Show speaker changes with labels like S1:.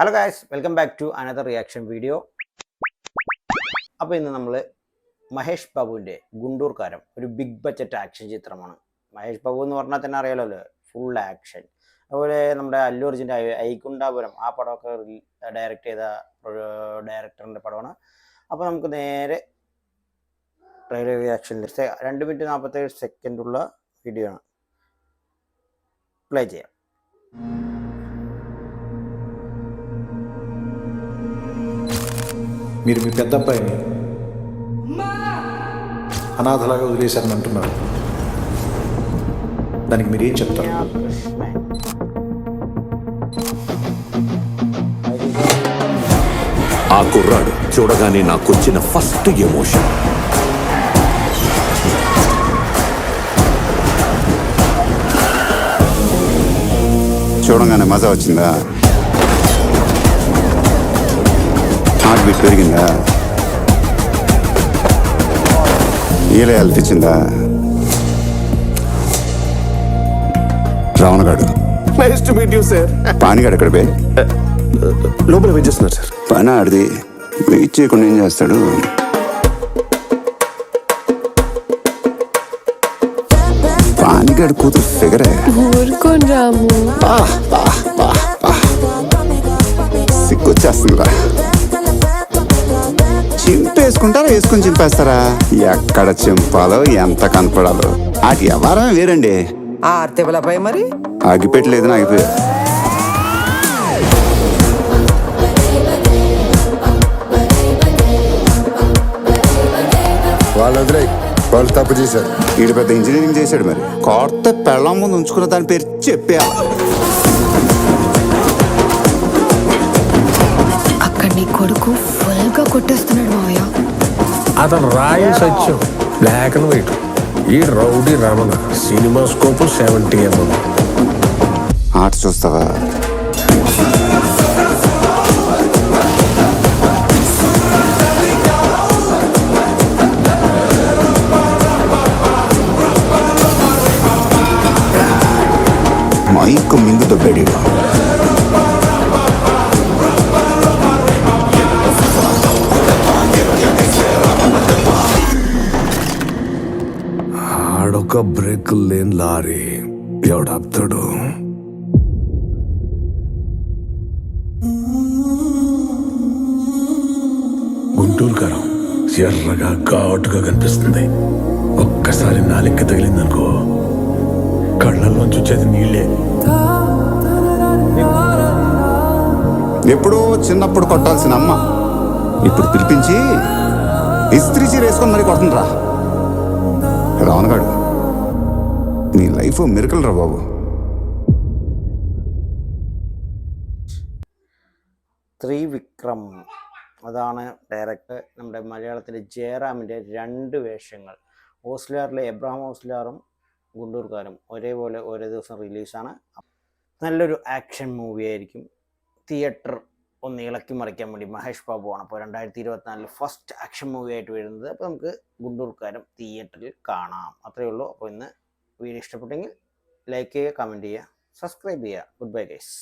S1: Hello guys, welcome back to another reaction video. അപ്പോൾ ഇന്ന് നമ്മൾ മഹേഷ് ബാബുവിൻ്റെ ഗുണ്ടൂർക്കാരം ഒരു ബിഗ് ബഡ്ജറ്റ് ആക്ഷൻ ചിത്രമാണ്. മഹേഷ് ബാബു എന്ന് പറഞ്ഞാൽ തന്നെ അറിയാലോ, ഫുൾ ആക്ഷൻ. അതുപോലെ നമ്മുടെ അല്ലു അർജുൻ്റെ ഐകുണ്ഠാപുരം ആ പടമൊക്കെ ഡയറക്റ്റ് ചെയ്ത ഡയറക്ടറിൻ്റെ പടമാണ്. അപ്പോൾ നമുക്ക് നേരെ ട്രെയിലർ റിയാക്ഷനിൽ 2 മിനിറ്റ് 47 സെക്കൻഡുള്ള വീഡിയോ ആണ്. പ്ലേ ചെയ്യാം.
S2: మీరు మీ పెద్ద అబ్బాయిని అనాథలాగా వదిలేశారని అంటున్నారు. దానికి మీరేం చెప్తారు?
S3: ఆ కుర్రాడు చూడగానే నాకొచ్చిన ఫస్ట్ ఎమోషన్
S4: చూడగానే మజా వచ్చిందా? హార్ట్ బీట్ పెరిగిందా? ఈలే అల్పించిందా? రావణగాడు
S5: nice to meet you sir.
S4: పానిగాడు ఎక్కడ పోయి?
S5: లోపల వెయిట్ చేస్తున్నారు సార్.
S4: పని ఆడిది వెయిట్ చేయకుండా ఏం చేస్తాడు? పానిగాడు కూతురు ఫిగరే. సిగ్గొచ్చేస్తుందిరా. చింపేసుకుంటారా, వేసుకొని చింపేస్తారా? ఎక్కడ చింపాలో ఎంత కనపడాలో ఆటి వ్యవహారమే వేరండి.
S6: ఆర్తెబలపై మరి
S4: ఆగిపెట్టలేదని ఆగిపోయా.
S5: వాళ్ళు తప్పు చేశారు.
S4: ఈడు పెద్ద ఇంజనీరింగ్ చేశాడు. మరి కొత్త పెళ్ళం ముందు ఉంచుకున్న దాని పేరు చెప్పేయాలి.
S7: అక్కడ నీ కొడుకు ఫుల్ గా కొట్టేస్తున్నాడు మావయ్య.
S5: అతను రాయి సత్యం, బ్లాక్ అండ్ వైట్. ఈ rowdy Ramana cinema scope 70 mm.
S4: ఆట చూస్తావా? మైక్ మింగు దొబ్బాడు.
S5: ఆడొక బ్రేక్ లేని లారీ ఎవడాపుతాడు? గుంటూరు కారం ఎర్రగా ఘాటుగా కనిపిస్తుంది. ఒక్కసారి నాలిక తగిలిందనుకో, కళ్ళల్లోంచి వచ్చేది నీళ్ళే.
S4: ఎప్పుడో చిన్నప్పుడు కొట్టాల్సిన అమ్మ ఇప్పుడు పిలిపించి ఇస్త్రీ చీర వేసుకొని మరి కొడుతుండ్రా. రావణగాడు, നീ ലൈഫ് മിറക്കിൾ റാ ബാബു.
S1: ത്രിവിക്രം അതാണ് ഡയറക്ടർ. നമ്മുടെ മലയാളത്തിലെ ജയറാമിൻ്റെ 2 വേഷങ്ങൾ. ഓസ്ലാറിലെ എബ്രഹാം ഓസ്ലാറും ഗുണ്ടൂർക്കാരും ഒരേപോലെ ഒരേ ദിവസം റിലീസാണ്. നല്ലൊരു ആക്ഷൻ മൂവി ആയിരിക്കും. തിയേറ്റർ ഒന്ന് ഇളക്കി മറിക്കാൻ വേണ്ടി മഹേഷ് ബാബു ആണ് അപ്പോൾ 2024 ഫസ്റ്റ് ആക്ഷൻ മൂവി ആയിട്ട് വരുന്നത്. അപ്പോൾ നമുക്ക് ഗുണ്ടൂർക്കാരം തിയേറ്ററിൽ കാണാം. അത്രയേ ഉള്ളൂ. അപ്പോൾ ഇന്ന് വീഡിയോ ഇഷ്ടപ്പെട്ടെങ്കിൽ ലൈക്ക് ചെയ്യുക, കമൻറ്റ് ചെയ്യുക, സബ്സ്ക്രൈബ് ചെയ്യുക. Good bye guys.